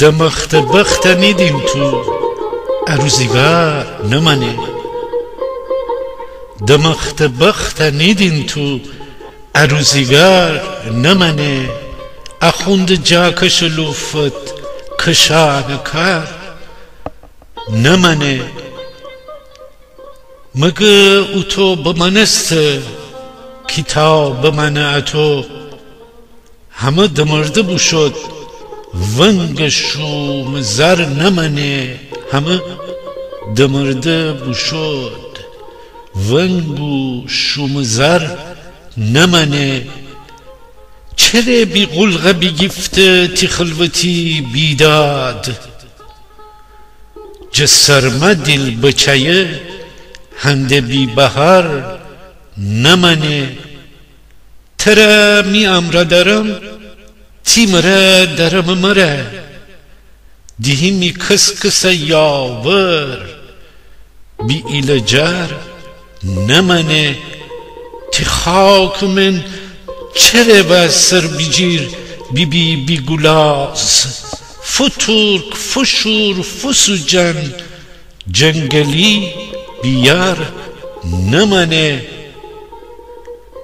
دمخت بخت نیدیم تو عروزیگر نمانه دمخت بخت نیدیم تو عروزیگر نمانه اخوند جاکش لوفت کشانکر نمانه مگه او تو بمانست کتاب من اتو همه دمرده بوشد ونگ شوم زر نمانه همه دمرده بوشد ونگو شوم زر نمانه چره بی قلقه بی گفته تی خلوتی بیداد جسرمه دل بچه هنده بی بهار نمانه تره می امره درم تی مره درم مره دیهی می کس کس یاور بی ایلجر نمانه تی خاک من چره و سر بیجیر بی گلاز فتورک فشور فسوجن جنگلی بیار نمانه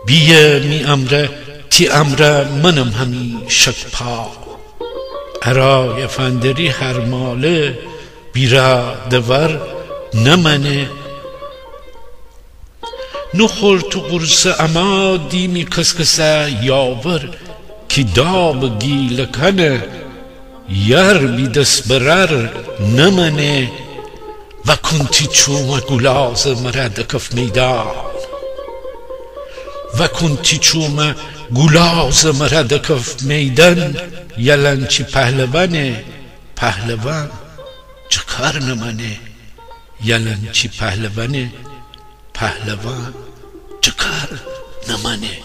بیه می امره تی امره منم همی شکپا ارای فندری هر ماله بیرا دور نمانه نخور تو قرص اما دیمی کسکسه یاور کی داب گیل کنه یر بی دست برر نمانه و کنتی چوم گلاز مرد کف میدان و کنتی چوم گلاز مرد کف میدان یلنچی پهلوانه پهلوان چه کار نمانه یلنچی پهلوانه پهلوان چه کار نمانه